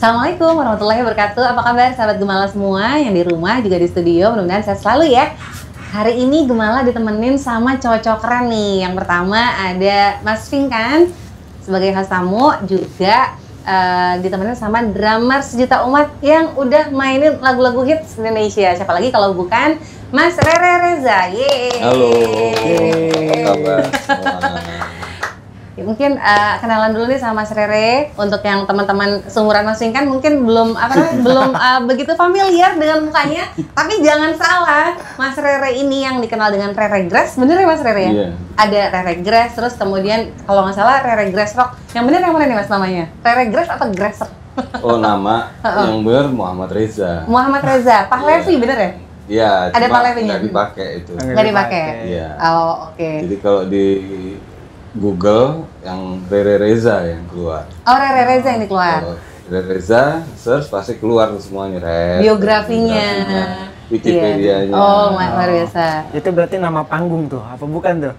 Assalamualaikum warahmatullahi wabarakatuh. Apa kabar sahabat Gemala semua yang di rumah juga di studio? Mudah-mudahan sehat selalu ya. Hari ini Gemala ditemenin sama cowok-cowok keren nih. Yang pertama ada Mas Finkan sebagai host tamu, juga ditemenin sama drummer sejuta umat yang udah mainin lagu-lagu hits Indonesia. Siapa lagi kalau bukan Mas Rere Reza. Yeay. Halo. Apa kabar? Ya, mungkin kenalan dulu nih sama Mas Rere. Untuk yang teman-teman seumuran Mas Finkan mungkin belum begitu familiar dengan mukanya. Tapi jangan salah, Mas Rere ini yang dikenal dengan Rere Grass, bener ya Mas Rere ya? Iya. Ada Rere Grass, terus kemudian kalau nggak salah Rere Grass Rock. Yang bener yang mana nih Mas namanya? Rere Grass atau Grass Rock? Oh, nama yang benar Muhammad Reza. Muhammad Reza, Pahlavi bener ya? Iya. Ada cuma Pahlavinya? nggak dipakai itu. Nggak dipakai? Iya. Oh, oke. Jadi kalau di Google yang Rere Reza yang keluar. Oh, Rere Reza yang keluar. Kalau Rere Reza search pasti keluar semuanya. Biografinya. Wikipedianya. Iya. Oh, luar biasa. Itu berarti nama panggung tuh, apa bukan tuh?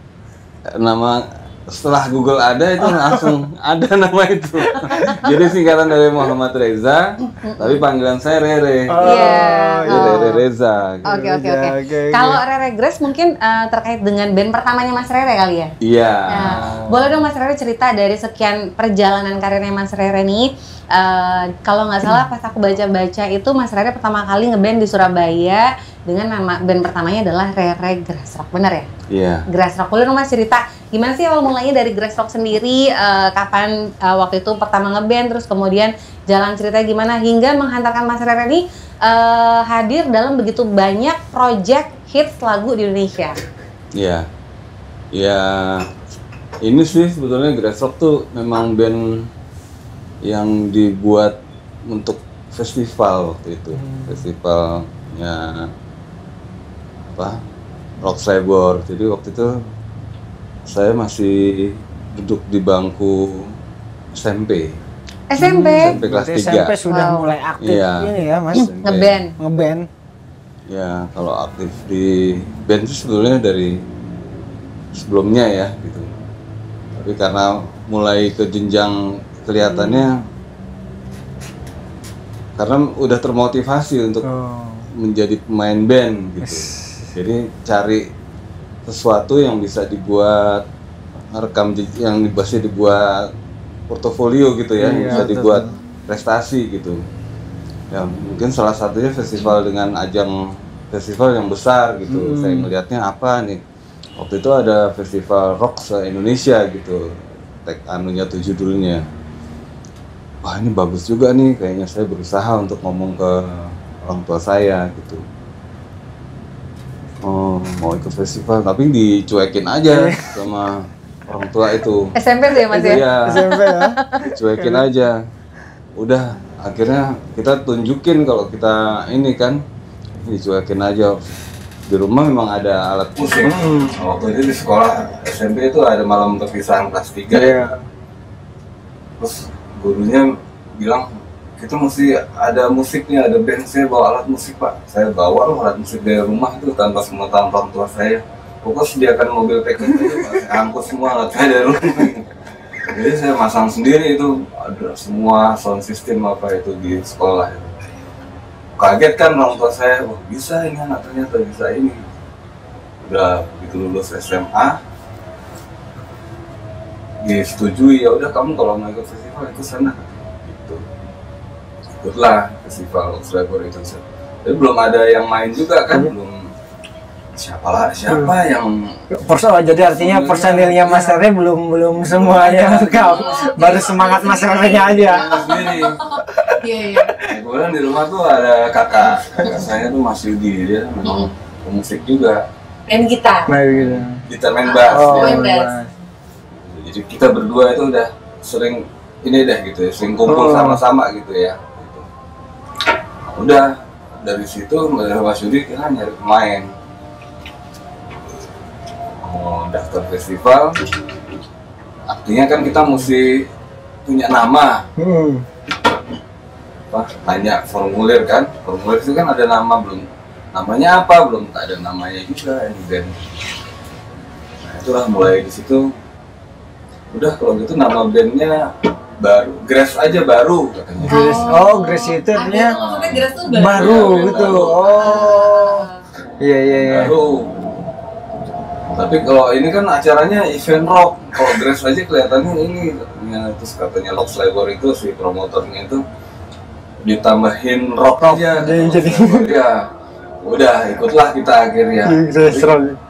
Nama setelah Google ada itu langsung ada nama itu. Jadi singkatan dari Muhammad Reza, tapi panggilan saya Rere. Iya. Jadi Rere Reza. Gitu. Oke. Kalau Rere Grass mungkin terkait dengan band pertamanya Mas Rere kali ya? Iya. Nah, boleh dong Mas Rere cerita dari sekian perjalanan karirnya Mas Rere nih. Kalau nggak salah pas aku baca-baca itu Mas Rere pertama kali ngeband di Surabaya dengan nama band pertamanya adalah Rere Grass Rock, benar ya? Iya. Grass Rock. Boleh dong Mas cerita gimana sih awal mulanya dari Grass Rock sendiri, kapan waktu itu pertama ngeband, terus kemudian jalan ceritanya gimana hingga menghantarkan Mas Rere ini hadir dalam begitu banyak project hits lagu di Indonesia. Iya. Ya, ini sih sebetulnya Grass Rock tuh memang band yang dibuat untuk festival waktu itu. Festivalnya apa? Rock Cyborg. Jadi waktu itu saya masih duduk di bangku SMP. SMP? SMP kelas 3. SMP sudah Wow. mulai aktif Iya. ini ya Mas, SMP. ngeband. Ya, kalau aktif di band itu sebetulnya dari sebelumnya ya gitu. Tapi karena mulai ke jenjang kelihatannya karena udah termotivasi untuk menjadi pemain band gitu. Jadi cari sesuatu yang bisa dibuat yang bisa dibuat portofolio gitu ya, yang bisa dibuat prestasi gitu. Ya mungkin salah satunya festival dengan ajang festival yang besar gitu. Saya melihatnya apa nih? Waktu itu ada festival rock se-Indonesia gitu. Anunya tuh judulnya. Wah, ini bagus juga nih, kayaknya saya berusaha untuk ngomong ke orang tua saya gitu. Oh, mau ikut festival, tapi dicuekin aja sama orang tua itu. SMP tuh ya Mas ya? Iya, SMP ya. dicuekin aja. Udah, akhirnya kita tunjukin kalau kita ini kan, dicuekin aja. Di rumah memang ada alat musik. Waktu itu di sekolah SMP itu ada malam perpisahan kelas 3 ya. Terus gurunya bilang, kita mesti ada musiknya, ada band. Saya bawa alat musik Pak. Saya bawa alat musik dari rumah itu tanpa sepengetahuan orang tua saya. Pokoknya sediakan mobil packing itu, saya angkut semua alatnya dari rumah. Jadi saya masang sendiri itu, ada semua sound system apa itu di sekolah. Kaget kan orang tua saya, wah bisa ini anak ternyata bisa ini. Udah begitu lulus SMA, disetujui, ya udah kamu kalau mau ikut festival ikut sana. Gitu. Ikutlah festival Cyborg itu. Tapi belum ada yang main juga kan, belum siapa yang Jadi artinya personilnya Mas Rere belum semuanya lengkap. Baru semangat Mas Rere-nya aja. sendiri. Iya. Kemudian di rumah tuh ada kakak saya tuh Mas Yudi, dia memang pemusik juga, Main gitar. Nah gitu. gitar main bass. main bass. Jadi kita berdua itu udah sering ini deh gitu ya, sering kumpul sama-sama gitu ya. Gitu. Udah dari situ Mas Yudi kita nyari pemain. Mau daftar festival, artinya kan kita mesti punya nama. Tanya formulir kan, formulir itu kan ada nama belum, namanya apa belum ada namanya juga ini band. Nah itulah mulai di situ. Udah kalau gitu nama bandnya baru, grass aja baru katanya. Grace, Grace itu artinya maksudnya Grace tuh baru Iya, gitu. baru. Iya iya iya. Baru. Tapi kalau ini kan acaranya event rock. Kalau Grass aja kelihatannya ini ya, terus katanya Lox Labor itu si promotornya itu ditambahin rock aja. Jadi Ya udah ikutlah kita akhirnya. Grace Rock.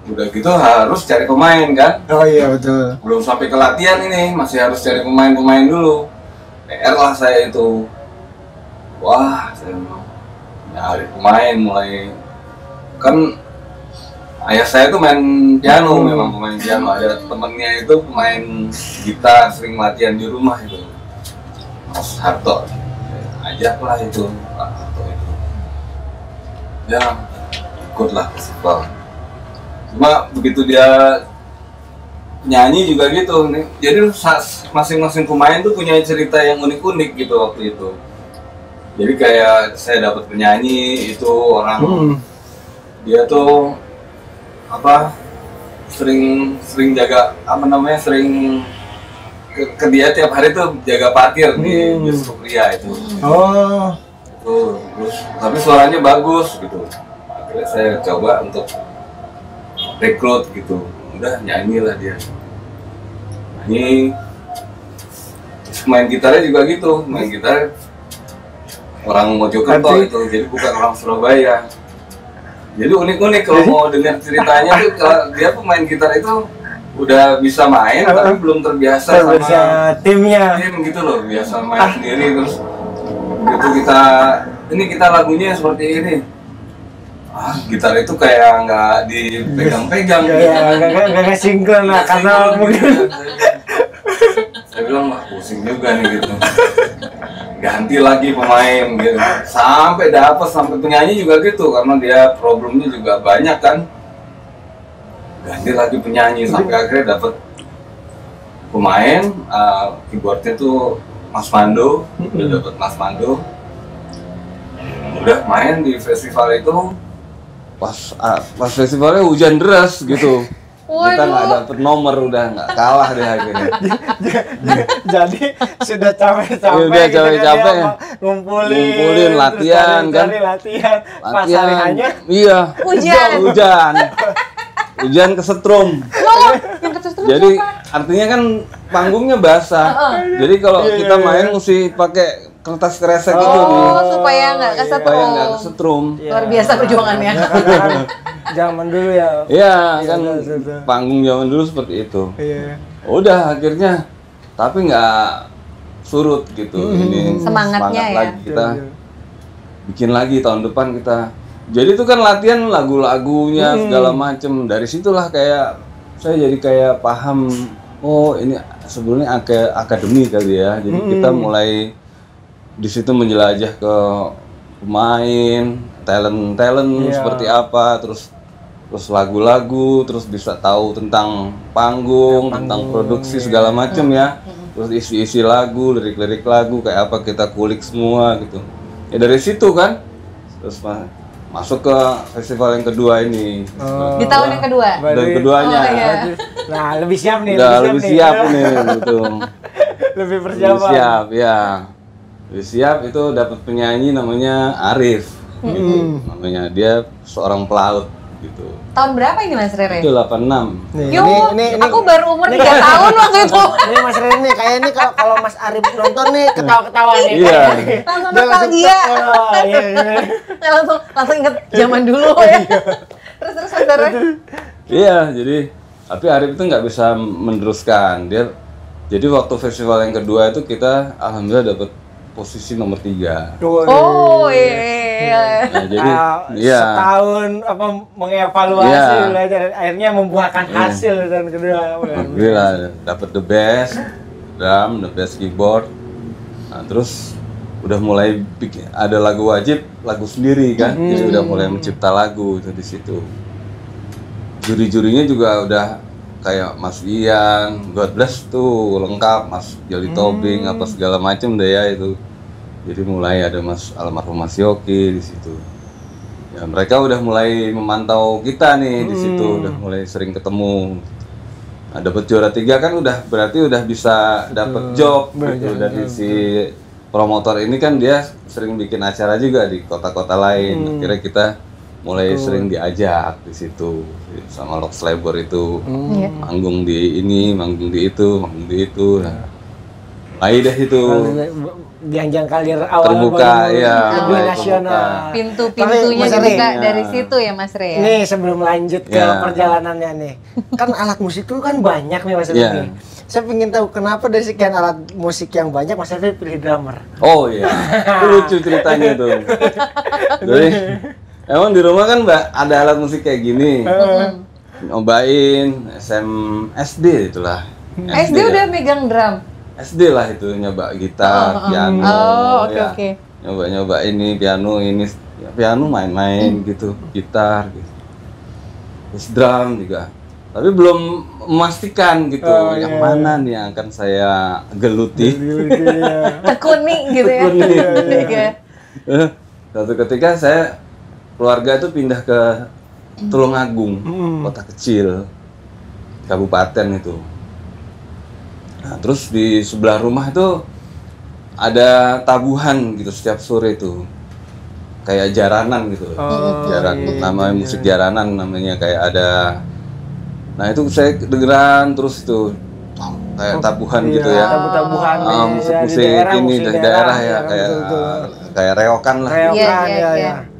Udah gitu harus cari pemain kan. Oh iya betul. Belum sampai ke latihan ini, masih harus cari pemain-pemain dulu. PR lah saya itu. Wah, saya nyari pemain mulai kan ayah saya tuh main piano, memang pemain piano. Ada temennya itu pemain gitar, sering latihan di rumah itu. Mas Harto, ajaklah itu Pak Harto itu. Ya, ikutlah festival. Cuma begitu dia nyanyi juga gitu nih. Jadi masing-masing pemain tuh punya cerita yang unik-unik gitu waktu itu. Jadi kayak saya dapat penyanyi itu orang dia tuh apa sering jaga apa namanya sering ke dia tiap hari tuh jaga parkir di Bioskop Ria itu. Oh. Tuh, terus tapi suaranya bagus gitu. Akhirnya saya coba untuk rekrut gitu, udah nyanyi lah dia, nyanyi, terus main gitarnya juga gitu, main gitar orang Mojokerto itu, jadi bukan orang Surabaya, jadi unik-unik kalau mau dengar ceritanya tuh kalau dia pemain gitar itu udah bisa main tapi belum terbiasa sama timnya, tim gitu loh, biasa main sendiri terus gitu kita lagunya seperti ini. Gitar itu kayak nggak dipegang-pegang gitu. Nggak sinkron lah karena mungkin. Saya bilang wah pusing juga nih gitu. Ganti lagi pemain gitu. Sampai penyanyi juga gitu karena dia problemnya juga banyak kan. Ganti lagi penyanyi sampai akhirnya dapat pemain keyboardnya tuh Mas Mando, udah dapat Mas Mando. Udah main di festival itu. Pas festivalnya hujan deras gitu. Kita nggak dapet nomor, udah nggak kalah deh akhirnya. Jadi sudah capek ngumpulin latihan kan. Pas hari hanya hujan kesetrum. Jadi artinya kan panggungnya basah. Jadi kalau kita main mesti pakai kertas kresek itu supaya nggak kesetrum. Luar biasa perjuangannya. Zaman dulu ya. Iya kan panggung zaman dulu seperti itu. Iya. Udah akhirnya tapi nggak surut gitu ini Semangatnya ya. lagi kita bikin lagi tahun depan kita. Jadi itu kan latihan lagu-lagunya segala macem. Dari situlah kayak saya jadi kayak paham. Oh ini sebelumnya akademi kali ya. Jadi kita mulai di situ menjelajah ke pemain, talent seperti apa, terus lagu-lagu, terus bisa tahu tentang panggung, tentang produksi segala macam ya. Terus isi-isi lagu, lirik-lirik lagu kayak apa kita kulik semua gitu. Ya dari situ kan, terus masuk ke festival yang kedua ini. Di tahun yang kedua. Dan keduanya. Nah lebih siap nih. Lebih siap nih gitu. Lebih persiapan. Lebih siap ya. Lebih siap itu dapat penyanyi namanya Arif. Gitu. Namanya dia seorang pelaut gitu. Tahun berapa ini Mas Rere? Itu 86. Ini aku baru umur 3 tahun waktu itu. Ini Mas Rere nih, kayak ini kalau Mas Arif nonton nih ketawa-ketawa nih. Iya. Langsung nostalgia. Langsung inget zaman dulu ya. Terus Mas Rere. Iya, jadi tapi Arif itu nggak bisa meneruskan. Jadi waktu festival yang kedua itu kita alhamdulillah dapat posisi nomor 3. Oh iya. Nah, jadi setahun mengevaluasi belajar, akhirnya membuahkan hasil dan kedua. Alhamdulillah dapat the best drum, the best keyboard. Nah, terus udah mulai bikin ada lagu wajib, lagu sendiri kan. Jadi udah mulai mencipta lagu itu di situ. Juri-jurinya juga udah kayak Mas Ian, God Bless tuh lengkap, Mas Joli Tobing apa segala macam deh ya itu. Jadi mulai ada almarhum Mas Yoki di situ. Ya mereka udah mulai memantau kita nih di situ, udah mulai sering ketemu. Nah, dapat juara 3 kan berarti udah bisa dapat job gitu dari si promotor ini kan dia sering bikin acara juga di kota-kota lain. Akhirnya kita mulai sering diajak di situ sama Lox Labor itu manggung di ini, manggung di itu. Nah, mulai deh itu Biang kalir awal terbuka ya, lebih nasional. Pintu-pintunya dibuka dari situ ya Mas Re ya. Nih sebelum lanjut ke perjalanannya nih, kan alat musik itu kan banyak nih Mas Re nih. Saya ingin tahu kenapa dari sekian alat musik yang banyak Mas Re pilih drummer. Oh iya, itu lucu ceritanya tuh. Jadi emang di rumah kan ada alat musik kayak gini. Nyobain SD itulah. SD udah megang drum. SD lah itu nyoba gitar, piano, oke. Nyoba ini piano main-main gitu, gitar gitu. Terus drum juga. Tapi belum memastikan gitu yang mana nih yang akan saya geluti. Tekuni gitu ya. Suatu ketika keluarga itu pindah ke Tulungagung, kota kecil, kabupaten itu. Nah, terus di sebelah rumah itu ada tabuhan gitu setiap sore itu. Kayak jaranan gitu. Namanya musik jaranan namanya kayak ada. Nah, itu saya dengeran terus itu kayak tabuhan gitu ya. Tabuhan musik ini dari daerah ya kayak reokan lah. Iya.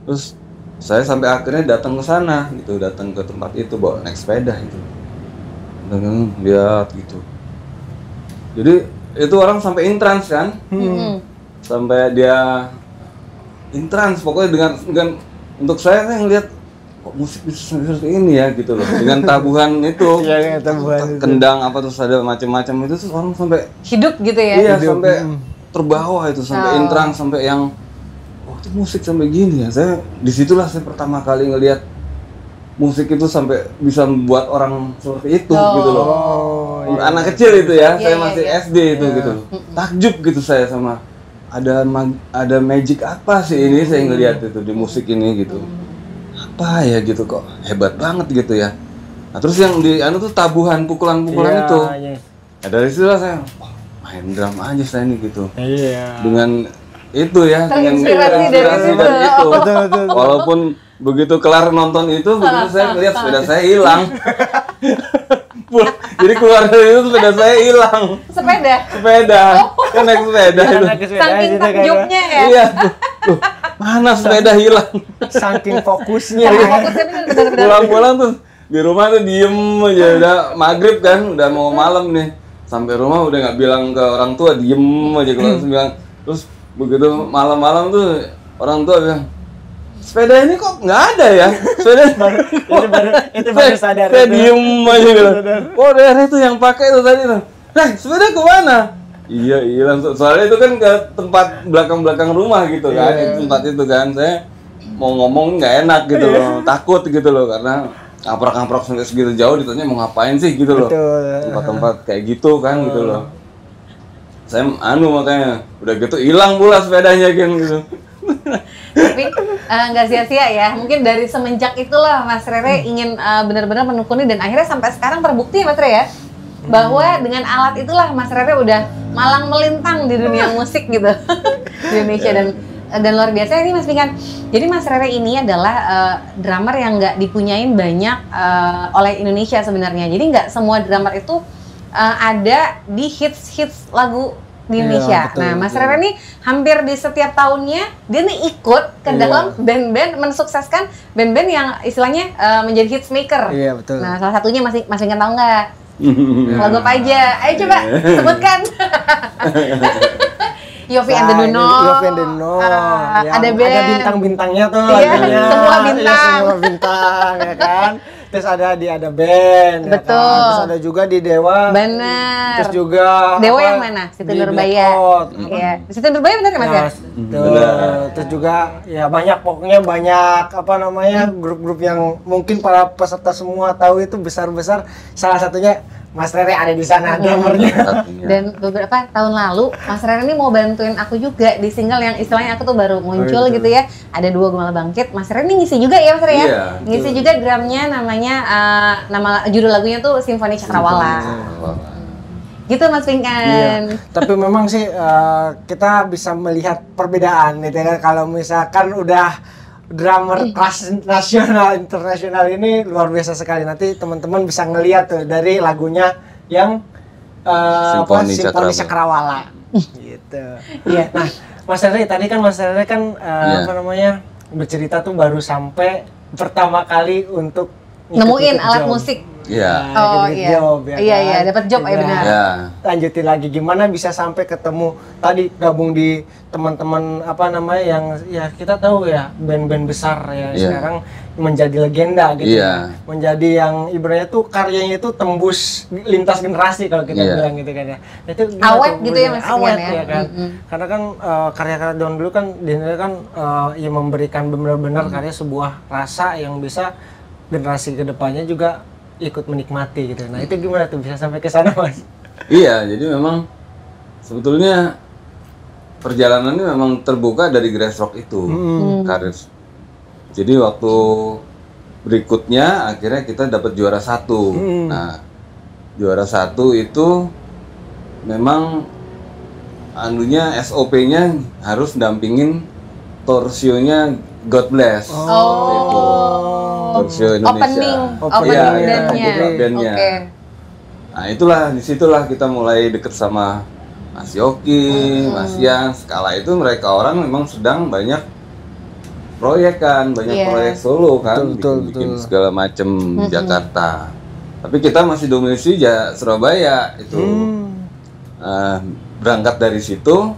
Terus saya sampai akhirnya datang ke sana gitu, datang ke tempat itu bawa naik sepeda itu. Lihat gitu. Jadi itu orang sampai intrans kan, sampai dia intrans pokoknya dengan untuk saya ngelihat kok musik bisa seperti ini ya gitu loh, dengan tabuhan itu, kendang apa terus ada macam-macam itu tuh orang sampai hidup gitu ya, iya sampai terbawa itu sampai intrans sampai yang itu musik sampai gini ya. Disitulah saya pertama kali ngelihat musik itu sampai bisa membuat orang seperti itu gitu loh. Anak kecil itu ya, saya masih SD itu gitu loh. Takjub gitu saya sama ada magic apa sih ini saya ngelihat itu di musik ini gitu. Apa ya gitu kok hebat banget gitu ya. Nah, terus yang di tuh tabuhan pukulan-pukulan itu. Nah, dari situ saya main drum aja saya nih gitu. Dengan itu ya, dengan inspirasi dari itu. Betul. Walaupun begitu kelar nonton itu, begitu saya lihat sepeda saya hilang. Jadi keluar dari itu sepeda saya hilang. Sepeda. Kan naik sepeda itu. Saking takjubnya ya. Iya. Mana sepeda hilang? Saking fokusnya. Pulang-pulang tuh di rumah tuh diem aja, udah maghrib kan, udah mau malam nih. Sampai rumah udah nggak bilang ke orang tua, diem aja kalau bilang. Terus begitu malam-malam tuh orang tua bilang, sepeda ini kok nggak ada ya? Sepeda itu baru sadar. Saya diem aja gitu. Oh daerah itu yang pakai itu tadi tuh. Nah sepeda kemana? Iya hilang. Soalnya itu kan ke tempat belakang rumah gitu kan. Tempat itu kan saya mau ngomong nggak enak gitu loh, takut gitu loh karena ngaprak-ngaprak sampai segitu jauh ditanya mau ngapain sih gitu loh. Tempat-tempat kayak gitu kan gitu loh. Saya makanya udah gitu hilang pula sepedanya kan gitu. Tapi nggak sia-sia ya, mungkin dari semenjak itulah Mas Rere ingin benar-benar menekuni dan akhirnya sampai sekarang terbukti ya Mas Rere ya, bahwa dengan alat itulah Mas Rere udah malang melintang di dunia musik gitu di Indonesia dan luar biasa ini Mas Pinkan. Jadi Mas Rere ini adalah drummer yang nggak dipunyain banyak oleh Indonesia sebenarnya. Jadi nggak semua drummer itu ada di hits lagu di Indonesia. Nah, Mas Rere nih hampir di setiap tahunnya dia nih ikut ke dalam band-band, mensukseskan band-band yang istilahnya menjadi hits maker. Iya, betul. Nah, salah satunya masih kan tahu nggak? Lagu apa aja? Ayo coba sebutkan. Yofi and the Duno. Ada band. Ada bintang-bintangnya tuh lagunya. Semua bintang. Semua bintang ya kan. Terus ada band. Betul. Ya kan? Terus ada juga di Dewa. Bener. Terus juga Dewa yang mana? Siti Nurbaya. Iya. Siti Nurbaya benar Mas ya? Terus juga ya pokoknya banyak grup-grup yang mungkin para peserta semua tahu itu besar-besar. Salah satunya Mas Rere ada di sana drummernya. Dan beberapa tahun lalu Mas Rere ini mau bantuin aku juga di single yang istilahnya aku tuh baru muncul gitu ya. Ada 2 Gumala Bangkit. Mas Rere ini ngisi juga ya Mas Rere ya? Iya, Ngisi juga drumnya, namanya nama judul lagunya tuh Simfoni Cakrawala. Gitu Mas Pinkan. Iya. Tapi memang sih kita bisa melihat perbedaan gitu kan, kalau misalkan udah drummer kelas nasional internasional ini luar biasa sekali. Nanti teman-teman bisa ngeliat tuh dari lagunya yang Simfoni Cakrawala gitu. Iya. Nah, Mas Rere tadi kan apa namanya bercerita tuh baru sampai pertama kali untuk Nemuin alat musik. Iya. Oh iya. Job, ya Iya kan? dapat job ya benar. Ya. Lanjutin lagi gimana bisa sampai ketemu tadi gabung di teman-teman apa namanya yang ya kita tahu ya band-band besar ya sekarang menjadi legenda gitu. Menjadi yang ibaratnya tuh karyanya itu tembus lintas generasi kalau kita bilang gitu kan ya. Itu awet gitu ya Mas awet ya kan. Karena kan karya-karya Daun dulu kan dinilai kan ya memberikan benar-benar karya sebuah rasa yang bisa generasi kedepannya juga ikut menikmati gitu. Nah itu gimana tuh bisa sampai ke sana Mas? Iya, jadi memang sebetulnya perjalanannya memang terbuka dari Grassrock itu karir. Jadi waktu berikutnya akhirnya kita dapat juara 1. Nah juara 1 itu memang anunya SOP-nya harus dampingin torsionya God Bless. Torsio Indonesia. Opening bandnya. Nah itulah, disitulah kita mulai deket sama Mas Yoki, Mas Yan. Skala itu mereka orang memang sedang banyak proyek kan, proyek solo kan, bikin segala macem di Jakarta. Tapi kita masih domisili Surabaya itu. Berangkat dari situ,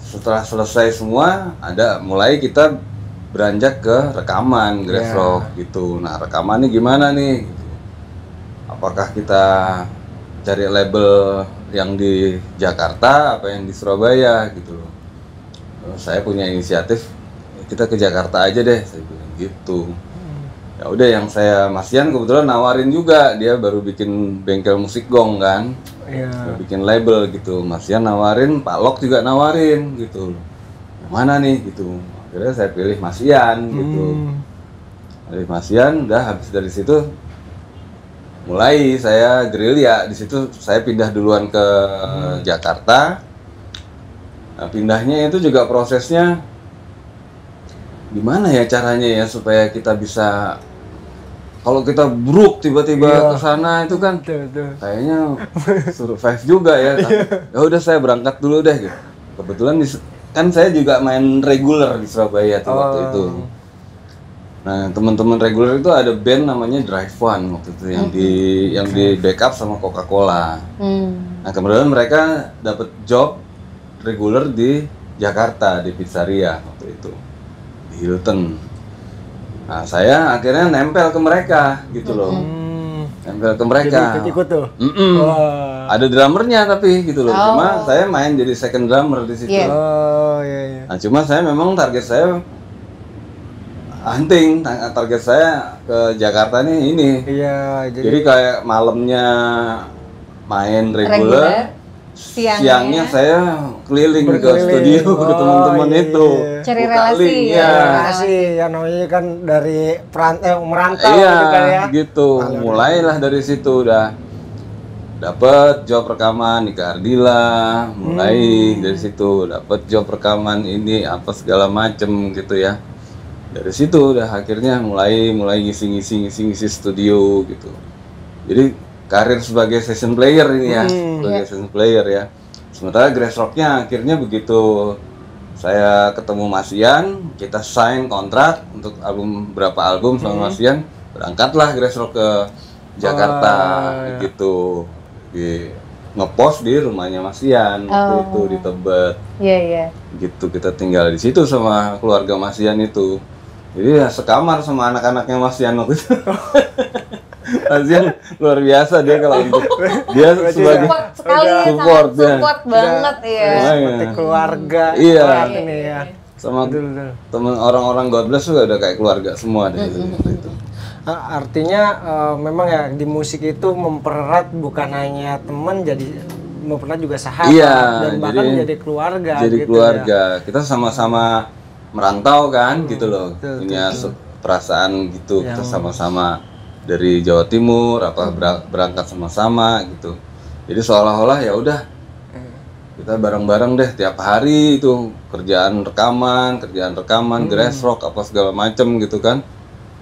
setelah selesai semua, mulai kita beranjak ke rekaman Grassrock gitu. Nah rekamannya gimana nih? Apakah kita cari label yang di Jakarta apa yang di Surabaya gitu? Saya punya inisiatif, kita ke Jakarta aja deh, saya bilang gitu. Ya udah, yang saya Mas Yan kebetulan nawarin juga, dia baru bikin bengkel musik gong kan, bikin label gitu. Mas Yan nawarin, Pak Lok juga nawarin gitu. Yang mana nih gitu? Akhirnya saya pilih Mas Yan gitu. Pilih Mas Yan, udah habis dari situ mulai saya gerilya. Di situ saya pindah duluan ke Jakarta. Nah, pindahnya itu juga prosesnya gimana ya caranya ya supaya kita bisa, kalau kita buruk tiba-tiba ke sana itu kan kayaknya survive juga ya. Ya udah saya berangkat dulu deh gitu. Kebetulan kan saya juga main reguler di Surabaya tuh waktu itu. Nah teman-teman reguler itu ada band namanya Drive One waktu itu yang di backup sama Coca-Cola. Nah kemudian mereka dapat job reguler di Jakarta di pizzeria waktu itu di Hilton. Nah saya akhirnya nempel ke mereka gitu loh. Nempel ke mereka. Jadi ikut tuh. Ada drummernya tapi gitu loh. Cuma saya main jadi second drummer di situ. Nah cuma saya memang target saya hunting, target saya ke Jakarta nih ini. Jadi kayak malamnya main reguler, siangnya saya keliling ke studio ke teman-teman itu. Cari relasi relasi ya, namanya kan dari merantau gitu kan ya. Gitu. Mulailah dari situ udah dapat job rekaman di Ardila, mulai dari situ dapat job rekaman ini apa segala macem gitu ya. Dari situ udah akhirnya mulai ngisi studio gitu. Jadi karir sebagai session player ini ya, sebagai session player ya. Sementara Grassrock-nya akhirnya begitu saya ketemu Mas Yan, kita sign kontrak untuk berapa album sama Mas Yan, berangkatlah Grassrock ke Jakarta gitu. Ngepost di rumahnya Mas Yan waktu itu di Tebet. Gitu kita tinggal di situ sama keluarga Mas Yan itu. Jadi ya sekamar sama anak-anaknya Mas Yan waktu itu. Mas Yan luar biasa dia kalau gitu. Dia sebagai support banget ya. Seperti keluarga. Ini ya. Sama temen orang-orang God Bless juga udah kayak keluarga semua deh itu. Artinya memang ya di musik itu mempererat bukan hanya teman, jadi mempererat juga sahabat, dan bahkan jadi keluarga. Jadi gitu keluarga. Ya. Kita sama-sama merantau kan, gitu loh. Betul, Punya perasaan gitu. Yang... Kita sama-sama dari Jawa Timur, berangkat sama-sama gitu. Jadi seolah-olah ya udah kita bareng-bareng deh tiap hari itu kerjaan rekaman, grass rock apa segala macem gitu kan.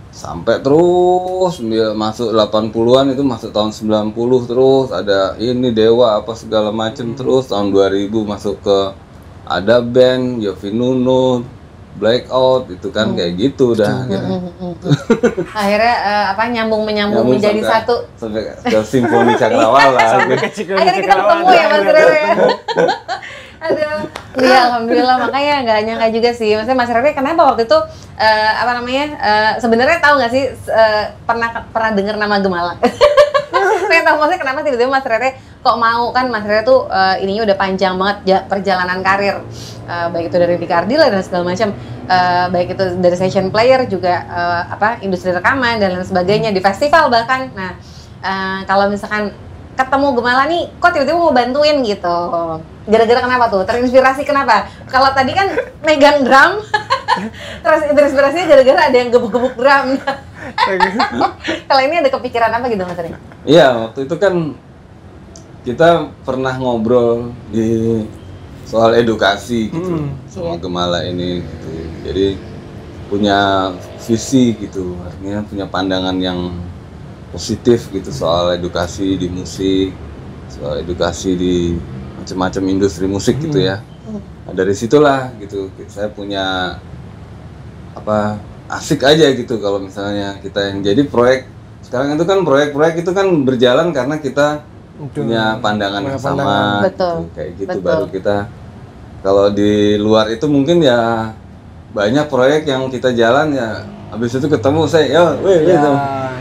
Sampai terus masuk 80-an itu masuk tahun 90 terus ada ini Dewa apa segala macem terus tahun 2000 masuk ke ada band Yofi Nuno, Blackout itu kan kayak gitu dah akhirnya nyambung menjadi satu sampai ke Simfoni Cakrawala. Akhirnya kita ketemu ya Mas Rere. Aduh, iya alhamdulillah, makanya nggak nyangka juga sih. Maksudnya Mas Rere kenapa waktu itu sebenarnya tahu nggak sih pernah dengar nama Gemala? Saya tahu maksudnya kenapa tiba-tiba Mas Rere kok mau, kan Mas Rere tuh ininya udah panjang banget perjalanan karir, baik itu dari Dika Ardila dan segala macam, baik itu dari session player juga industri rekaman dan lain sebagainya di festival bahkan. Nah kalau misalkan ketemu Gemala nih, kok tiba-tiba mau bantuin gitu? Gara-gara kenapa tuh? Terinspirasi kenapa? Kalau tadi kan megang drum, terus terinspirasinya gara-gara ada yang gebuk-gebuk drum. Kalau ini ada kepikiran apa gitu Mas Rere? Iya, waktu itu kan kita pernah ngobrol di soal edukasi gitu sama Gemala ini gitu. Jadi punya visi gitu, artinya punya pandangan yang positif gitu soal edukasi di musik, soal edukasi di macam-macam industri musik gitu ya. Nah, dari situlah gitu saya punya asik aja gitu kalau misalnya kita yang jadi proyek sekarang itu kan proyek-proyek itu kan berjalan karena kita punya pandangan yang sama. Betul. Gitu, kayak gitu. Betul. Baru kita kalau di luar itu mungkin ya banyak proyek yang kita jalan ya habis itu ketemu saya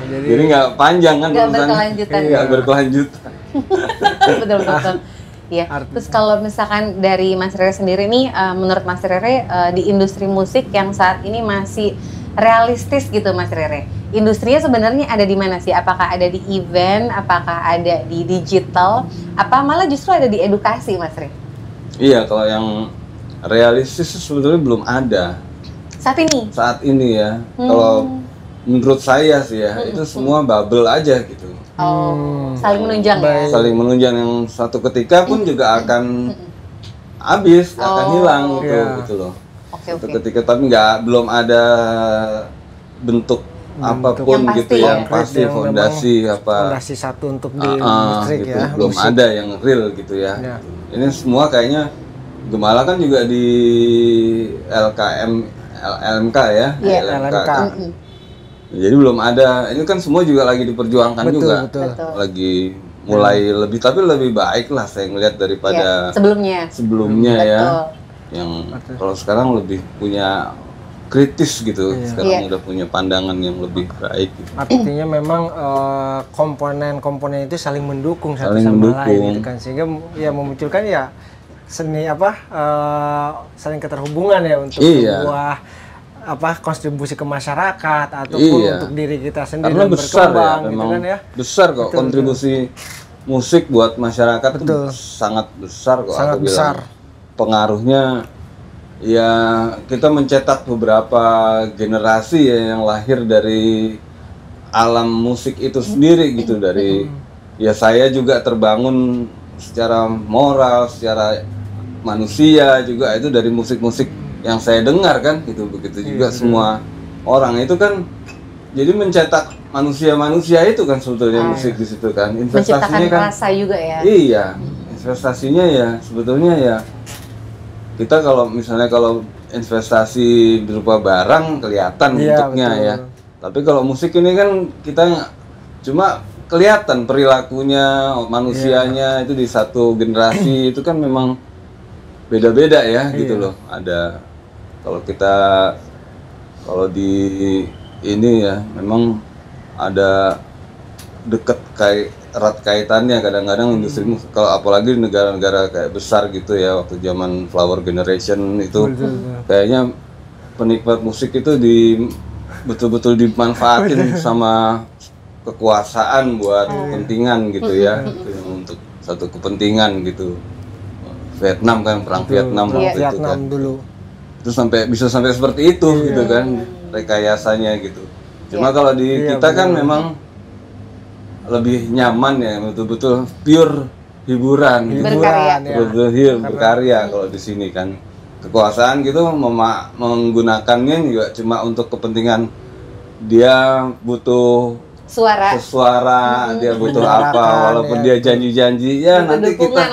jadi nggak panjang kan, nggak berkelanjutan. Nggak berkelanjutan. Betul. Iya. Terus kalau misalkan dari Mas Rere sendiri nih, menurut Mas Rere di industri musik yang saat ini masih realistis gitu Mas Rere, industrinya sebenarnya ada di mana sih? Apakah ada di event? Apakah ada di digital? Apa malah justru ada di edukasi Mas Rere? Iya, kalau yang realistis sebetulnya belum ada. Saat ini ya. Kalau menurut saya sih ya, itu semua bubble aja gitu. Saling menunjang ya? Saling menunjang, yang suatu ketika pun juga akan habis, akan hilang gitu loh. Suatu ketika, tapi belum ada bentuk apapun yang gitu yang pasti, fondasi satu untuk di musik gitu. ya. Belum ada yang real gitu ya. Ini semua kayaknya Gemala kan juga di LMK ya. LMK. Jadi belum ada, ini kan semua juga lagi diperjuangkan juga. Betul. Lagi mulai tapi lebih baik lah saya ngelihat daripada sebelumnya ya. Yang kalau sekarang lebih punya kritis gitu, sekarang udah punya pandangan yang lebih baik gitu. Artinya memang komponen-komponen itu saling mendukung satu sama lain gitu kan, sehingga ya memunculkan ya seni saling keterhubungan ya untuk sebuah kontribusi ke masyarakat ataupun untuk diri kita sendiri. Karena besar ya, memang gitu kan ya. Besar kok kontribusi musik buat masyarakat itu sangat besar kok. Sangat besar. Pengaruhnya ya kita mencetak beberapa generasi ya yang lahir dari alam musik itu sendiri gitu, dari ya saya juga terbangun secara moral, secara manusia juga itu dari musik-musik yang saya dengar kan gitu. Begitu juga semua orang itu kan jadi mencetak manusia-manusia itu kan sebetulnya musik di situ kan. Investasinya kan rasa juga ya. Iya, investasinya ya sebetulnya ya kita kalau investasi berupa barang kelihatan bentuknya ya. Tapi kalau musik ini kan kita cuma kelihatan perilakunya manusianya itu di satu generasi itu kan memang beda-beda ya gitu loh. Ada kalau di ini ya memang ada erat kaitannya kadang-kadang industri musik, kalau apalagi di negara-negara kayak besar gitu ya, waktu zaman Flower Generation itu kayaknya penikmat musik itu betul-betul dimanfaatin sama kekuasaan buat kepentingan gitu ya, untuk satu kepentingan gitu. Vietnam kan, perang Vietnam waktu itu Vietnam kan. dulu. Itu bisa sampai seperti itu gitu kan, rekayasanya gitu. Cuma kalau di kita kan memang lebih nyaman ya, betul-betul pure hiburan gitu. Berkarya. Berkarya kalau di sini kan. Kekuasaan gitu menggunakannya juga cuma untuk kepentingan dia butuh suara, dia butuh apa, walaupun dia janji-janji ya nanti kita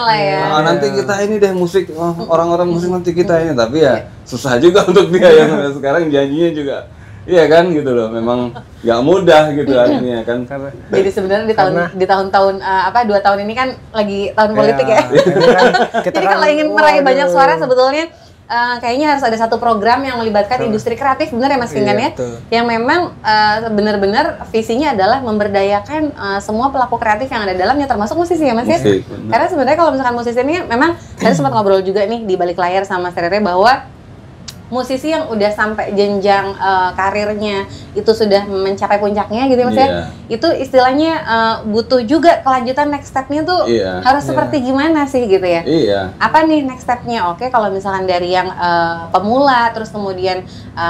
nanti kita ini deh musik, orang-orang musik nanti kita ini, tapi ya susah juga untuk dia yang sekarang janjinya juga iya kan gitu loh, memang nggak mudah gitu artinya kan. Jadi sebenarnya di tahun-tahun 2 tahun ini kan lagi tahun politik ya. Jadi kalau ingin meraih banyak suara sebetulnya kayaknya harus ada satu program yang melibatkan industri kreatif, benar ya Mas Pingan ya? Yang memang benar-benar visinya adalah memberdayakan semua pelaku kreatif yang ada dalamnya, termasuk musisi ya Mas ya? Karena sebenarnya kalau misalkan musisi ini memang saya sempat ngobrol juga nih di balik layar sama Mas Rere bahwa musisi yang udah sampai jenjang karirnya itu sudah mencapai puncaknya gitu ya Mas ya, itu istilahnya butuh juga kelanjutan next step-nya tuh harus seperti gimana sih gitu ya. Apa nih next step-nya? Oke, kalau misalkan dari yang pemula terus kemudian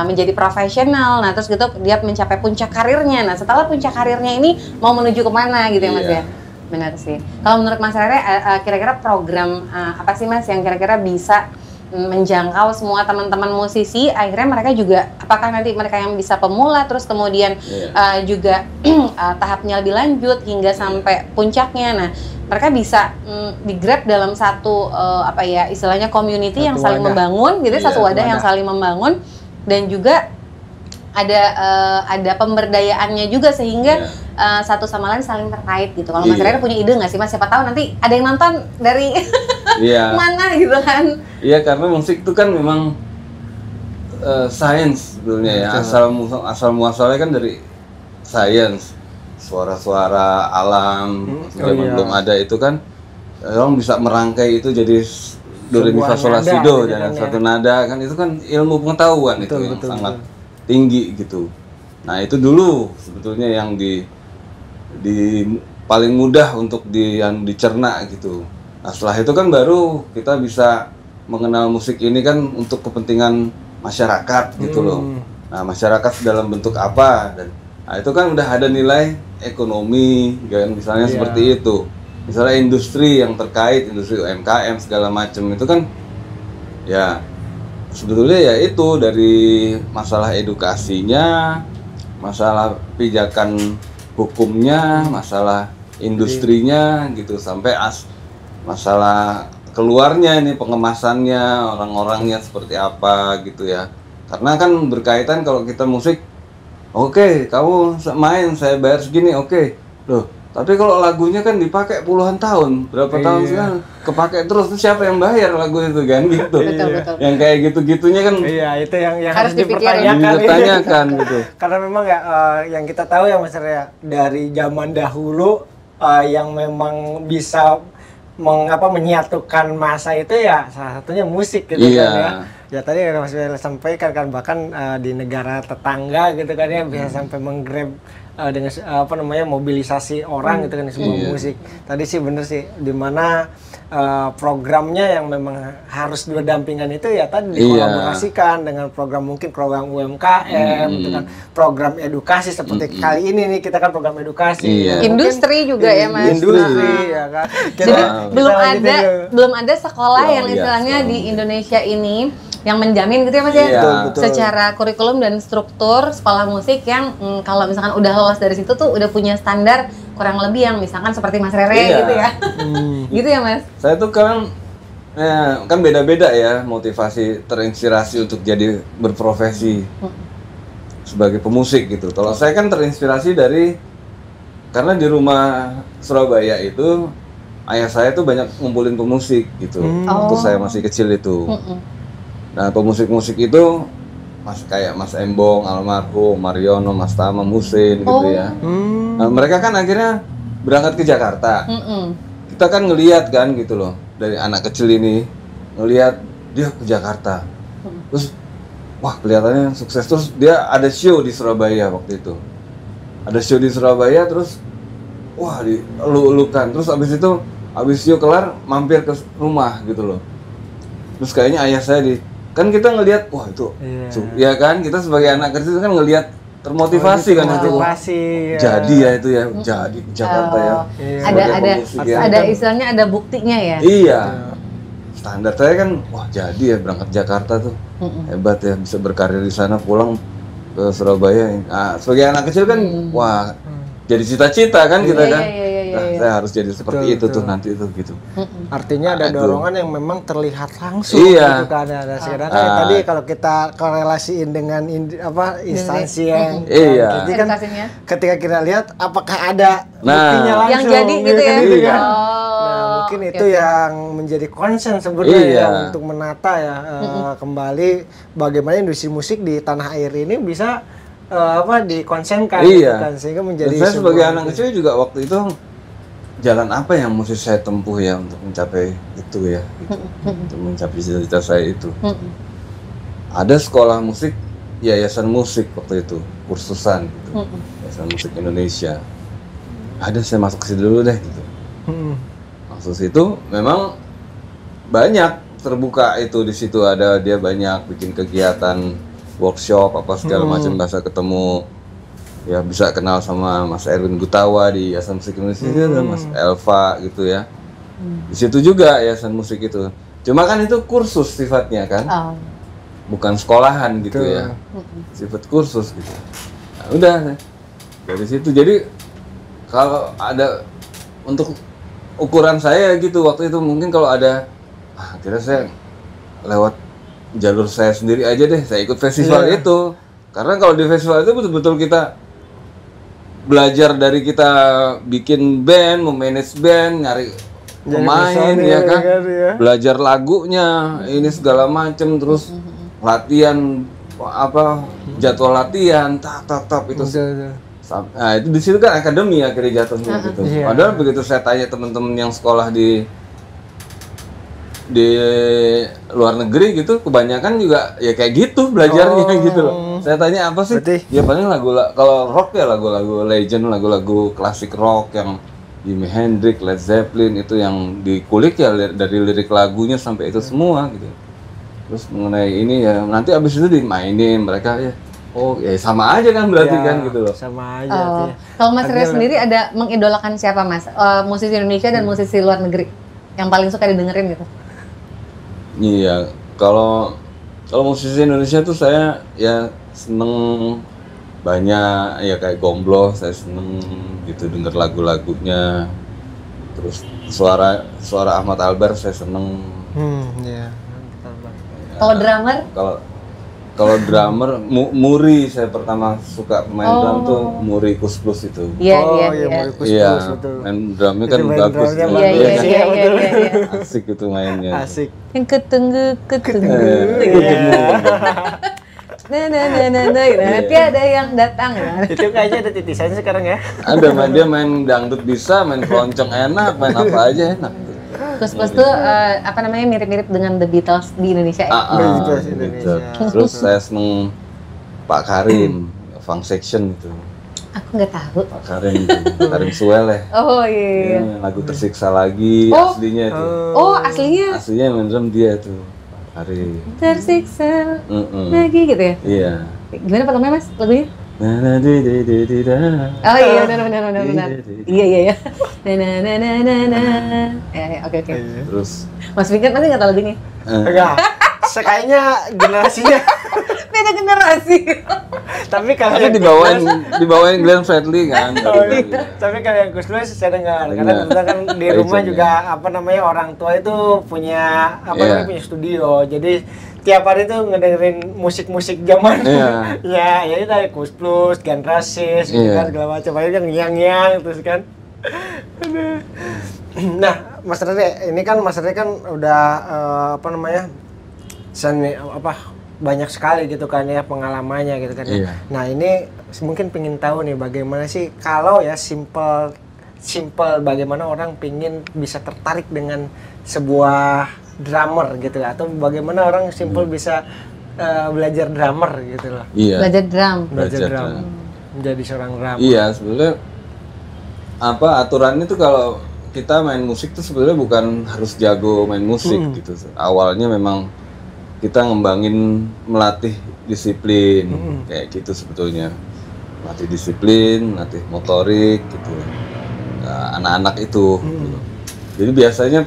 menjadi profesional, nah terus gitu dia mencapai puncak karirnya. Nah setelah puncak karirnya ini mau menuju kemana gitu ya Mas ya. Benar sih. Kalau menurut Mas Rere kira-kira program apa sih Mas yang kira-kira bisa menjangkau semua teman-teman musisi, akhirnya mereka juga apakah nanti mereka yang bisa pemula terus kemudian juga tahapnya lebih lanjut hingga sampai puncaknya. Nah mereka bisa di-grab dalam satu istilahnya community yang saling membangun gitu, satu wadah yang saling membangun, dan juga ada pemberdayaannya juga sehingga satu sama lain saling terkait gitu. Kalau Mas Rere punya ide nggak sih Mas? Siapa tahu nanti ada yang nonton dari mana gitu kan? Iya, karena musik itu kan memang sains sebetulnya ya. Asal muasalnya kan dari sains. Suara-suara alam belum ada itu kan orang bisa merangkai itu jadi do re mi fa sol la si do dan satu nada kan, itu kan ilmu pengetahuan itu yang sangat tinggi gitu. Nah itu dulu sebetulnya yang di paling mudah untuk yang dicerna gitu. Nah setelah itu kan baru kita bisa mengenal musik ini kan untuk kepentingan masyarakat gitu loh. Nah masyarakat dalam bentuk apa, dan nah, itu kan udah ada nilai ekonomi kan, misalnya seperti itu. Misalnya industri yang terkait, industri UMKM segala macam itu kan ya sebetulnya ya itu dari masalah edukasinya, masalah pijakan hukumnya, masalah industrinya gitu, sampai masalah keluarnya ini pengemasannya, orang-orangnya seperti apa gitu ya. Karena kan berkaitan kalau kita musik, oke, kamu main saya bayar segini, oke. Loh, tapi kalau lagunya kan dipakai puluhan tahun, berapa tahun sekarang kepake terus, siapa yang bayar lagu itu kan gitu. Betul. Yang kayak gitu-gitunya kan itu yang harus dipertanyakan gitu. Karena memang yang kita tahu ya Mas Rere, dari zaman dahulu yang memang bisa menyatukan masa itu ya salah satunya musik gitu kan ya. Ya tadi Mas Rere sampaikan kan, bahkan di negara tetangga gitu kan ya bisa sampai menggrab dengan mobilisasi orang gitu kan sebuah musik. Tadi sih bener sih, dimana programnya yang memang harus berdampingan itu ya tadi dikolaborasikan dengan program, mungkin program UMKM gitu kan, program edukasi seperti kali ini nih kita kan program edukasi. Industri juga ya Mas. Industri ya kan. Jadi belum ada sekolah yang istilahnya di Indonesia ini yang menjamin gitu ya Mas ya, betul. Secara kurikulum dan struktur sekolah musik yang kalau misalkan udah lolos dari situ tuh udah punya standar kurang lebih yang misalkan seperti Mas Rere gitu ya. Gitu ya Mas. Saya tuh kan beda-beda ya motivasi terinspirasi untuk jadi berprofesi sebagai pemusik gitu. Kalau saya kan terinspirasi karena di rumah Surabaya itu ayah saya tuh banyak ngumpulin pemusik gitu. Waktu saya masih kecil itu. Nah pemusik-musik itu kayak Mas Embong, almarhum, Mariono, Mas Tama, Musin gitu ya. Nah, mereka kan akhirnya berangkat ke Jakarta. Kita kan ngelihat kan gitu loh, dari anak kecil ini ngelihat dia ke Jakarta. Terus wah kelihatannya sukses. Terus dia ada show di Surabaya waktu itu. Ada show di Surabaya terus wah dieluk-elukan. Terus abis show kelar mampir ke rumah gitu loh. Terus kayaknya ayah saya kan kita ngelihat wah itu ya kan kita sebagai anak kecil kan ngelihat termotivasi kan itu. Jadi ya itu ya jadi Jakarta ya. Ada istilahnya ada buktinya ya. Iya. Standar saya kan wah jadi ya berangkat Jakarta tuh. Hebat ya bisa berkarir di sana pulang ke Surabaya. Nah, sebagai anak kecil kan wah jadi cita-cita kan kita kan. Saya harus jadi seperti itu tuh nanti itu gitu. Artinya ada dorongan yang memang terlihat langsung gitu kan ada sekarang tadi kalau kita korelasiin dengan instansi yang kan ketika kita lihat apakah ada buktinya langsung yang jadi gitu ya. Mungkin itu yang menjadi concern sebenarnya untuk menata ya kembali bagaimana industri musik di tanah air ini bisa dikonsenkan gitu kan sehingga menjadi. Saya sebagai anak kecil juga waktu itu jalan apa yang mesti saya tempuh ya untuk mencapai itu ya gitu. Untuk mencapai cita-cita saya itu. Ada sekolah musik, yayasan musik waktu itu, kursusan gitu. Yayasan Musik Indonesia. Ada saya masuk ke situ dulu deh gitu. Masuk situ memang banyak terbuka itu di situ ada dia banyak bikin kegiatan workshop apa segala macam bahasa ketemu. Ya bisa kenal sama Mas Erwin Gutawa di Yayasan Musik Indonesia dan Mas Elva gitu ya. Di situ juga Yayasan Musik itu. Cuma kan itu kursus sifatnya kan. Bukan sekolahan gitu ya. Sifat kursus gitu. Nah, udah dari situ. Jadi kalau ada untuk ukuran saya gitu waktu itu mungkin kalau ada kira saya lewat jalur saya sendiri aja deh, saya ikut festival itu. Karena kalau di festival itu betul-betul kita belajar dari kita bikin band, memanage band, nyari pemain ya kan, belajar lagunya, ini segala macem, terus latihan jadwal latihan, tap itu. Nah itu di situ kan akademi akhirnya jatuhnya gitu. Padahal begitu saya tanya teman-teman yang sekolah di luar negeri gitu, kebanyakan juga ya kayak gitu belajarnya gitu loh. Saya tanya apa sih? Ya paling kalau rock ya lagu-lagu legend, lagu-lagu klasik rock yang Jimi Hendrix, Led Zeppelin itu yang dikulik ya dari lirik lagunya sampai itu semua gitu. Terus mengenai ini ya nanti abis itu dimainin mereka ya. Oh ya sama aja kan berarti kan gitu loh. Sama aja. Kalau Mas Ria sendiri ada mengidolakan siapa Mas? Musisi Indonesia dan musisi luar negeri yang paling suka didengerin gitu? Iya, kalau musisi Indonesia tuh saya ya seneng banyak ya kayak Gombloh, saya seneng gitu denger lagu-lagunya. Terus suara Ahmad Albar saya seneng. Kalau drummer? Kalau drummer Muri saya pertama suka main drum tuh Muri Kus Plus itu. Iya. Muri Kus Plus betul. Main drumnya kan bagus. Iya. Asik itu mainnya. Asik. Yang ketenggu. Nanti ada yang datang ya. Itu kayaknya ada titisannya sekarang ya. Ada dia main dangdut bisa, main keroncong enak, main apa aja enak. Kus Plus tuh mirip-mirip dengan The Beatles di Indonesia ya. Beatles Indonesia. Terus saya seneng Pak Karim, Funk Section itu. Aku nggak tahu. Pak Karim itu, Karim Suel ya. Oh iya. Lagu Tersiksa Lagi aslinya itu. Oh aslinya? Aslinya main drum dia tuh. Hari Tersiksa lagi gitu ya? Iya. Gimana Pak Mas lagunya? Oh iya benar. Iya. Oke. Terus Mas Vincent pasti nggak tahu lagunya? Enggak. Kayaknya generasinya beda generasi. Tapi kalau dibawain Glenn Fredly kan. Tapi kalau yang Gus Plus saya dengar karena kebetulan kan di rumah juga orang tua itu punya punya studio. Jadi tiap hari tuh ngedengerin musik-musik zaman ya itu dari Gus Plus, Generasis, kan segala macam aja yang terus kan. Nah, Mas Rere, ini kan Mas Rere kan udah banyak sekali gitu kan ya pengalamannya gitu kan ya. Nah, ini mungkin pengen tahu nih bagaimana sih kalau ya simple bagaimana orang pingin bisa tertarik dengan sebuah drummer gitu atau bagaimana orang simple bisa belajar drummer gitu loh. Iya. Belajar drum. Belajar Belajar drum. drum. Menjadi seorang drummer. Iya, sebenarnya apa aturannya tuh kalau kita main musik tuh sebenarnya bukan harus jago main musik gitu. Awalnya memang kita ngembangin melatih disiplin kayak gitu sebetulnya. Melatih disiplin, melatih motorik gitu. Anak-anak itu gitu. Jadi biasanya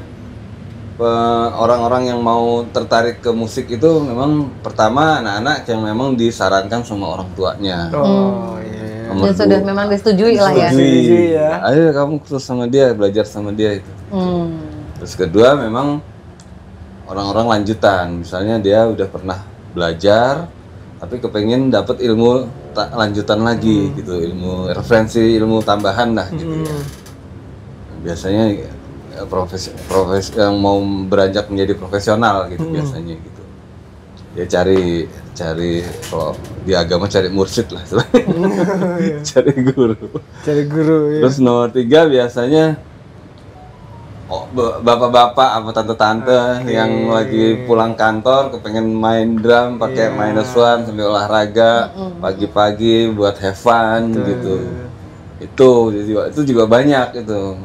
orang-orang yang mau tertarik ke musik itu memang pertama anak-anak yang memang disarankan sama orang tuanya. Oh iya. Nomor Dan sudah dua. memang disetujui lah ya. Disetujui ya. Ayo kamu terus sama dia, belajar sama dia itu. Terus kedua memang orang-orang lanjutan, misalnya dia udah pernah belajar, tapi kepengen dapat ilmu lanjutan lagi gitu, ilmu referensi, ilmu tambahan lah gitu ya. Biasanya profesi yang mau beranjak menjadi profesional gitu biasanya gitu. Dia cari kalau di agama cari mursyid lah, cari guru. Cari guru ya. Terus nomor 3 biasanya bapak-bapak apa tante-tante yang lagi pulang kantor kepengen main drum pakai minus one sambil olahraga pagi-pagi buat have fun gitu. Itu juga banyak itu.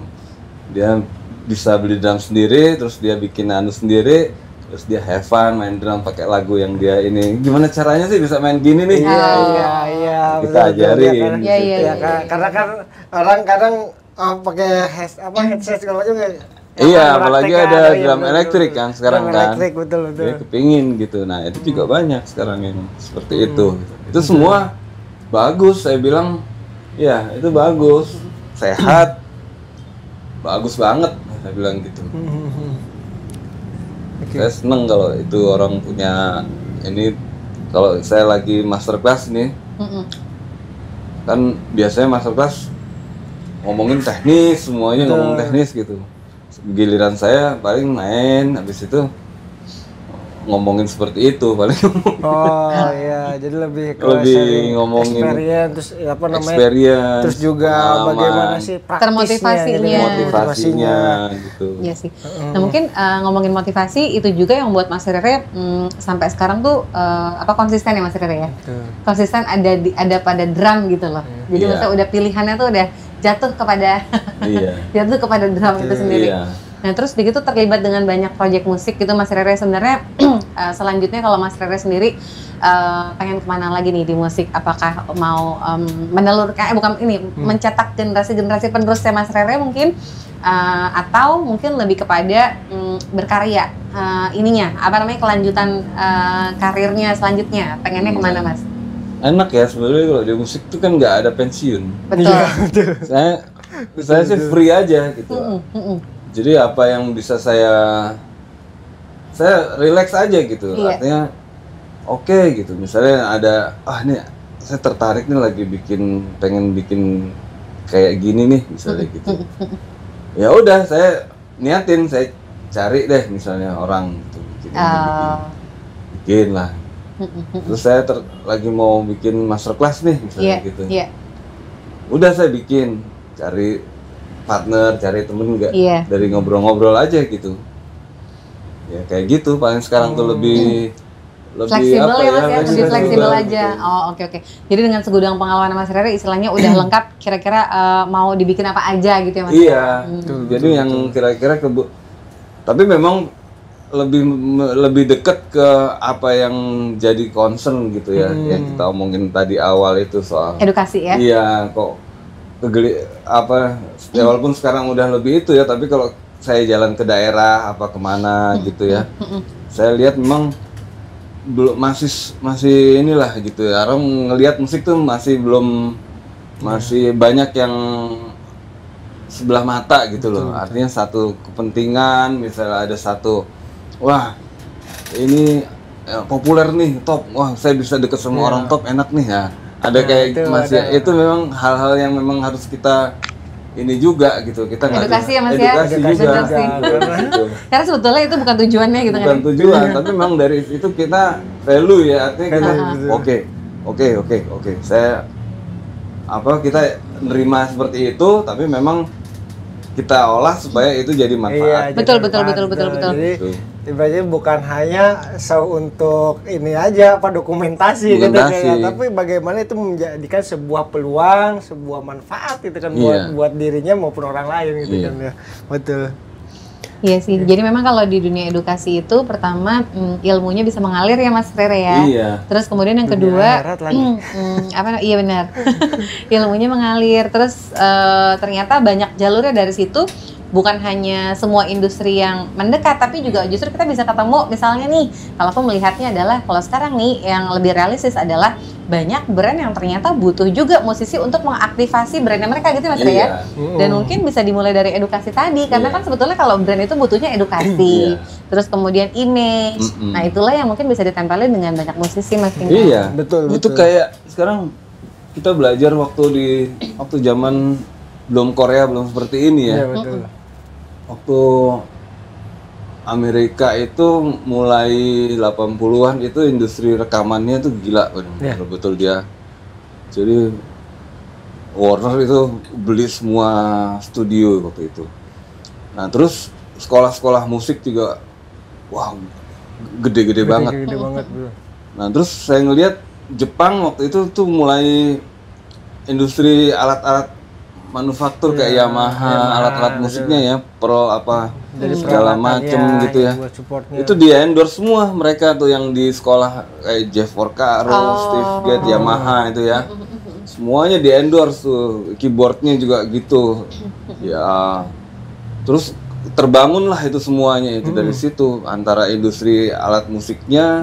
Dia bisa beli drum sendiri, terus dia bikin anu sendiri, terus dia have fun main drum pakai lagu yang dia ini. Gimana caranya sih bisa main gini nih? Iya. Kita ajarin. Iya. Karena kan orang kadang pakai headset segala macam. Iya, apalagi ada drum elektrik kan sekarang kan. Elektrik betul. Dia kepingin gitu. Nah, itu juga banyak sekarang yang seperti itu. Itu semua bagus, saya bilang. Ya, itu bagus. Sehat. Bagus banget, saya bilang gitu. Saya seneng kalau itu orang punya ini. Kalau saya lagi masterclass nih, kan biasanya masterclass ngomongin teknis, semuanya ngomong teknis gitu. Giliran saya paling main, habis itu ngomongin seperti itu paling. Oh iya, jadi lebih ngomongin experience, terus experience, terus juga pengalaman, bagaimana sih Termotivasinya. motivasinya gitu. Iya sih. Nah mungkin ngomongin motivasi itu juga yang buat Mas Rere sampai sekarang tuh konsisten ya Mas Rere ya. Konsisten ada pada drum gitu loh. Jadi maksudnya udah pilihannya tuh udah jatuh kepada jatuh kepada drum itu sendiri. Iya. Nah terus begitu terlibat dengan banyak proyek musik gitu Mas Rere sebenarnya selanjutnya kalau Mas Rere sendiri pengen kemana lagi nih di musik? Apakah mau menelurkan mencetak generasi-generasi penerusnya Mas Rere mungkin atau mungkin lebih kepada berkarya kelanjutan karirnya selanjutnya pengennya kemana Mas? Enak ya sebenarnya kalau di musik tuh kan nggak ada pensiun. Betul. Saya sih free aja gitu. Jadi apa yang bisa saya relax aja gitu. Iya. Artinya oke gitu. Misalnya ada ini saya tertarik nih lagi pengen bikin kayak gini nih misalnya gitu. Ya udah saya niatin, saya cari deh misalnya orang gitu bikin lah. Terus saya lagi mau bikin masterclass nih misalnya gitu. Udah saya bikin, cari partner, cari temen dari ngobrol-ngobrol aja gitu. Ya kayak gitu paling sekarang tuh lebih fleksibel apa ya Mas ya, lebih fleksibel aja. gitu. Oh oke. Jadi dengan segudang pengalaman Mas Rere istilahnya udah lengkap kira-kira mau dibikin apa aja gitu ya Mas. Iya. Jadi yang kira-kira tapi memang lebih dekat ke apa yang jadi concern gitu ya, yang kita omongin tadi awal itu soal edukasi ya. Iya, kok walaupun sekarang udah lebih itu ya, tapi kalau saya jalan ke daerah kemana gitu ya, saya lihat memang belum masih inilah gitu ya, orang ngelihat musik tuh masih banyak yang sebelah mata gitu loh. Artinya satu kepentingan, misalnya ada satu ini populer nih, top, saya bisa deket sama orang top, enak nih ya. Ada itu memang hal-hal yang memang harus kita ini juga gitu, kita edukasi ya Mas ya. Edukasi juga. Gitu. Karena sebetulnya itu bukan tujuannya gitu kan. Bukan tujuan, tapi memang dari itu kita value ya, artinya kita oke. Saya kita nerima seperti itu, tapi memang kita olah supaya itu jadi manfaat. Betul. Jadi Ibaratnya bukan hanya untuk ini aja apa dokumentasi gitu kan, tapi bagaimana itu menjadikan sebuah peluang, sebuah manfaat gitu kan buat dirinya maupun orang lain gitu kan ya. Betul. Iya sih. Jadi memang kalau di dunia edukasi itu pertama ilmunya bisa mengalir ya Mas Rere ya. Iya. Terus kemudian yang kedua iya benar. Ilmunya mengalir. Terus ternyata banyak jalurnya dari situ. Bukan hanya semua industri yang mendekat, tapi juga justru kita bisa ketemu, misalnya nih, kalau aku melihatnya adalah, kalau sekarang nih, yang lebih realistis adalah banyak brand yang ternyata butuh juga musisi untuk mengaktifasi brandnya mereka gitu Mas ya. Dan mungkin bisa dimulai dari edukasi tadi, karena kan sebetulnya kalau brand itu butuhnya edukasi, terus kemudian image, nah itulah yang mungkin bisa ditempelin dengan banyak musisi Mas. Iya, betul. Itu kayak sekarang kita belajar waktu zaman belum Korea, belum seperti ini ya. Iya, betul. Waktu Amerika itu mulai 80-an itu industri rekamannya itu gila, betul dia. Jadi Warner itu beli semua studio waktu itu. Nah terus sekolah-sekolah musik juga, wah gede-gede banget. Gede banget bro. Nah terus saya ngelihat Jepang waktu itu tuh mulai industri alat-alat manufaktur kayak Yamaha, alat-alat musiknya ya, Pro apa segala macem gitu ya. Itu di endorse semua mereka tuh yang di sekolah kayak Jeff Porcaro, Steve Gadd, Yamaha itu ya. Semuanya di endorse tuh, keyboardnya juga gitu. Ya, terus terbangunlah itu semuanya itu dari situ, antara industri alat musiknya,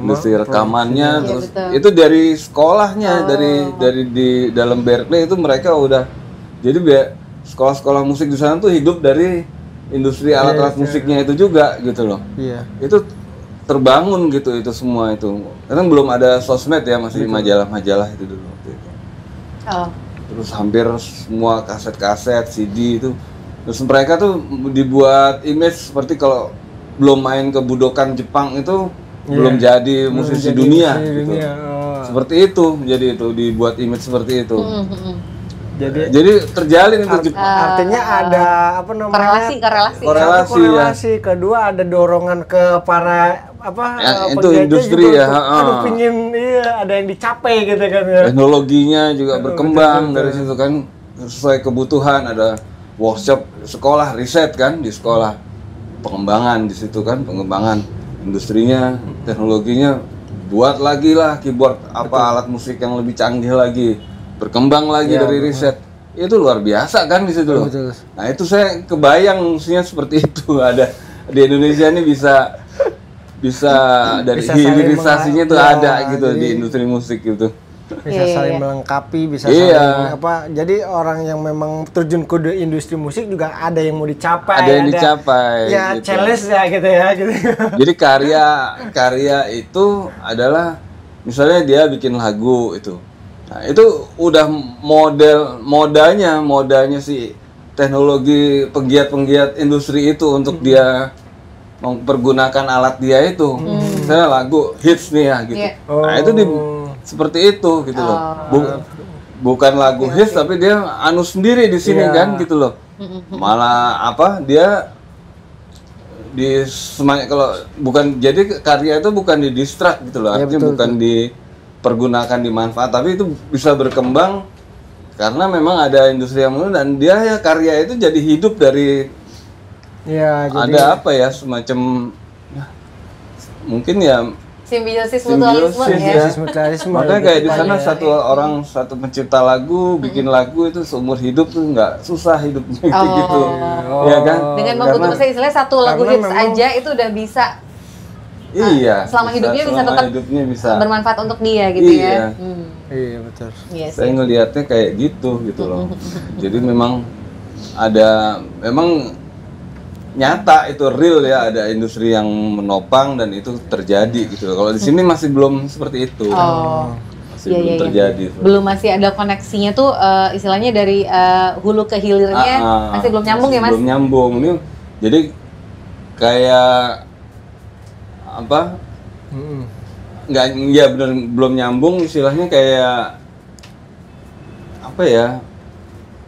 industri rekamannya, terus itu dari sekolahnya, dari di dalam Berkeley itu mereka udah. Jadi sekolah-sekolah musik di sana tuh hidup dari industri alat-alat musiknya itu juga gitu loh. Itu terbangun gitu itu semua itu. Karena belum ada sosmed ya, masih majalah-majalah itu dulu waktu itu. Terus hampir semua kaset-kaset, CD itu. Terus mereka tuh dibuat image seperti kalau belum main ke Budokan Jepang itu belum jadi musisi dunia gitu. Seperti itu, jadi itu dibuat image seperti itu. Jadi terjalin itu artinya ada apa namanya korelasi. Kedua ada dorongan ke para itu industri juga, pingin ada yang dicapai gitu kan ya. Teknologinya juga berkembang dari situ kan sesuai kebutuhan, ada workshop sekolah riset kan di sekolah, pengembangan di situ kan, pengembangan industrinya, teknologinya, buat lagi lah keyboard alat musik yang lebih canggih lagi. Berkembang lagi dari riset, itu luar biasa kan di situ loh. Nah itu saya kebayang mestinya seperti itu ada di Indonesia ini bisa dari hilirisasinya itu ada gitu di industri musik gitu. Bisa saling melengkapi, bisa saling jadi orang yang memang terjun ke industri musik juga ada yang mau dicapai. Ada yang dicapai. Ya gitu. Challenge ya gitu ya. Gitu. Jadi karya itu adalah misalnya dia bikin lagu itu. Nah, itu udah modalnya si teknologi penggiat industri itu untuk dia mempergunakan alat dia itu. Misalnya lagu hits nih ya gitu. Nah, itu seperti itu gitu loh. Bukan lagu hits tapi dia sendiri di sini kan gitu loh. Malah dia kalau bukan, jadi karya itu bukan di distract gitu loh. Artinya bukan dipergunakan, dimanfaat, tapi itu bisa berkembang karena memang ada industri yang dan dia karya itu jadi hidup dari ada semacam mungkin simbiosis mutualisme. Makanya kayak di sana satu pencipta lagu bikin lagu itu seumur hidup tuh nggak susah hidupnya gitu. Ya kan? Dengan memutuskan istilahnya satu lagu hits aja itu udah bisa. Selama hidupnya bisa tetap bermanfaat untuk dia gitu ya. Iya betul. Saya ngelihatnya kayak gitu loh. Jadi memang nyata itu real ya, ada industri yang menopang dan itu terjadi gitu. Kalau di sini masih belum seperti itu. Belum terjadi. Belum, masih ada koneksinya tuh istilahnya dari hulu ke hilirnya masih belum nyambung ya Mas? Belum nyambung. Ini jadi kayak belum nyambung, istilahnya kayak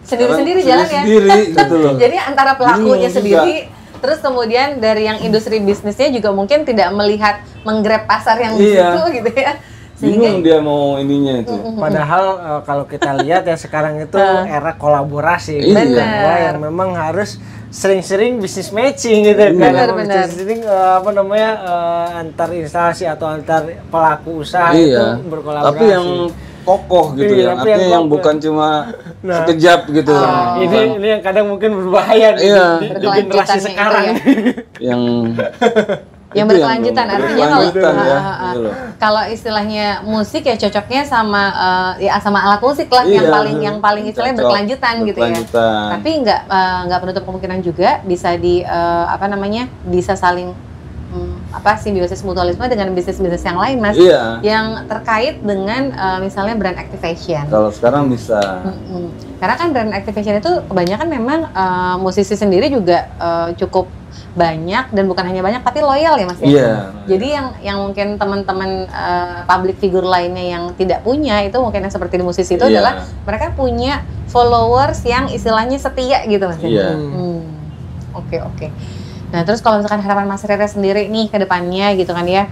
sendiri-sendiri jalan ya. Sendiri gitu loh. Jadi antara pelakunya sendiri Terus kemudian dari yang industri bisnisnya juga mungkin tidak melihat menggrab pasar yang di Iya. situ gitu ya. Bingung dia mau ininya itu. Padahal kalau kita lihat ya sekarang itu era kolaborasi, Iya. gitu kan, ya, yang memang harus sering-sering bisnis matching gitu kan, Benar. sering antar instansi atau antar pelaku usaha Iya. itu berkolaborasi. Tapi yang kokoh gitu Iya, ya, tapi artinya yang yang kokoh. bukan cuma sekejap gitu. ini yang kadang mungkin berbahaya Iya. di generasi Berkelanjutannya sekarang. itu ya. yang Yang itu berkelanjutan artinya kalau berkelanjutan ya, gitu loh. kalau istilahnya musik ya cocoknya sama sama alat musik lah Iya. yang paling istilahnya Cocok, berkelanjutan gitu ya. berkelanjutan. Tapi nggak menutup kemungkinan juga bisa bisa saling simbiosis mutualisme dengan bisnis-bisnis yang lain, Mas. Iya. Yang terkait dengan misalnya brand activation. Kalau sekarang bisa. Karena kan brand activation itu kebanyakan memang musisi sendiri juga cukup banyak dan bukan hanya banyak tapi loyal ya Mas ya. Iya. Jadi yang mungkin teman-teman public figure lainnya yang tidak punya itu mungkin yang seperti di musisi itu Iya. adalah mereka punya followers yang istilahnya setia gitu Mas. ya? Iya. Oke. Nah terus kalau misalkan harapan Mas Rere sendiri nih ke depannya gitu kan ya,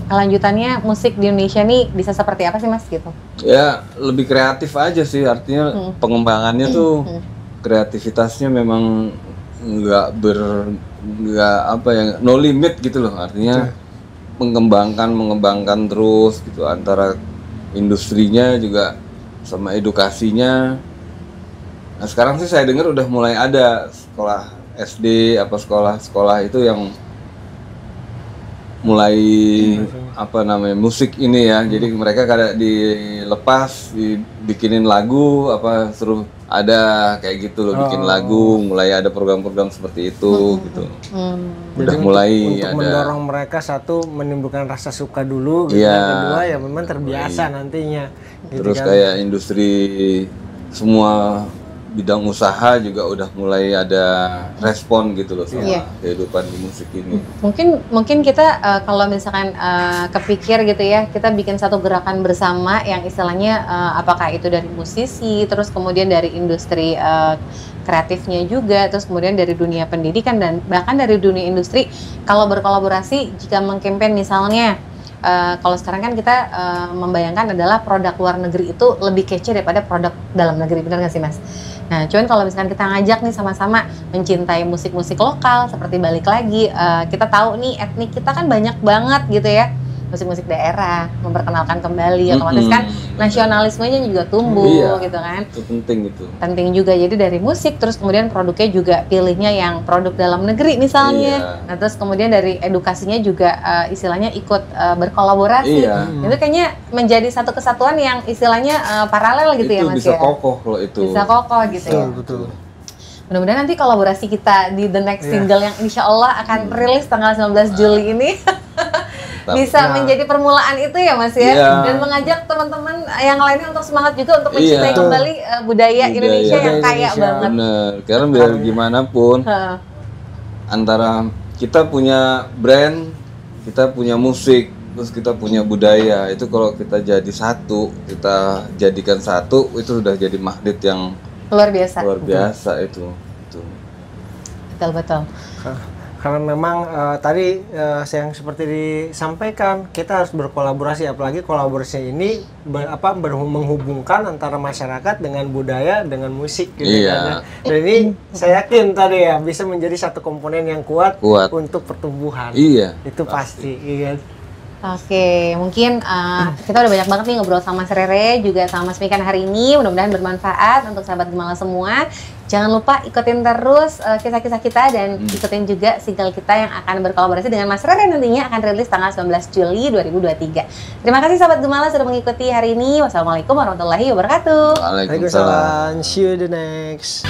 kelanjutannya musik di Indonesia nih bisa seperti apa sih Mas gitu? Ya lebih kreatif aja sih, artinya pengembangannya tuh kreativitasnya memang nggak no limit gitu loh, artinya mengembangkan terus gitu, antara industrinya juga sama edukasinya. Nah sekarang sih saya dengar udah mulai ada sekolah SD sekolah itu yang mulai musik ini ya. Jadi mereka kada dilepas dibikinin lagu suruh ada kayak gitu loh, bikin lagu, mulai ada program-program seperti itu gitu. Udah Jadi mulai untuk ada. mendorong mereka satu menimbulkan rasa suka dulu gitu. Iya. Yang kedua ya memang terbiasa nantinya. Gitu Terus kan. kayak industri semua bidang usaha juga udah mulai ada respon gitu loh sama Iya. kehidupan di musik ini. Mungkin kita kalau misalkan kepikir gitu ya, kita bikin satu gerakan bersama yang istilahnya apakah itu dari musisi, terus kemudian dari industri kreatifnya juga, terus kemudian dari dunia pendidikan dan bahkan dari dunia industri. Kalau berkolaborasi, jika mengkampen misalnya kalau sekarang kan kita membayangkan adalah produk luar negeri itu lebih kece daripada produk dalam negeri, benar nggak sih Mas? Nah, cuman kalau misalkan kita ngajak nih sama-sama mencintai musik-musik lokal, seperti balik lagi, kita tahu nih etnik kita kan banyak banget gitu ya, musik-musik daerah, memperkenalkan kembali, otomatis kan nasionalismenya juga tumbuh gitu kan. Itu penting itu. Penting juga, jadi dari musik, terus kemudian produknya juga pilihnya yang produk dalam negeri misalnya. Nah terus kemudian dari edukasinya juga istilahnya ikut berkolaborasi. Itu kayaknya menjadi satu kesatuan yang istilahnya paralel gitu itu ya Mas bisa ya. kokoh kalau itu. Bisa kokoh gitu ya. Betul. Mudah-mudahan nanti kolaborasi kita di the next single yang insya Allah akan rilis tanggal 19 Juli ini bisa menjadi permulaan itu ya Mas ya, dan mengajak teman-teman yang lainnya untuk semangat juga untuk mencintai kembali budaya Indonesia yang kaya banget. Bener, karena biar gimana pun antara kita punya brand, kita punya musik, terus kita punya budaya, itu kalau kita jadi satu, kita jadikan satu, itu sudah jadi magnet yang luar biasa. Itu. Betul. Karena memang tadi yang seperti disampaikan, kita harus berkolaborasi, apalagi kolaborasi ini menghubungkan antara masyarakat dengan budaya dengan musik gitu kan. Dan ini saya yakin tadi ya bisa menjadi satu komponen yang kuat. Untuk pertumbuhan. Itu pasti. Iya. Oke, mungkin kita udah banyak banget nih ngobrol sama Mas Rere juga sama Mas Mikan hari ini. Mudah-mudahan bermanfaat untuk sahabat Gemala semua. Jangan lupa ikutin terus kisah-kisah kita dan ikutin juga single kita yang akan berkolaborasi dengan Mas Rere, nantinya akan rilis tanggal 19 Juli 2023. Terima kasih sahabat Gemala sudah mengikuti hari ini. Wassalamualaikum warahmatullahi wabarakatuh. Waalaikumsalam. See you the next.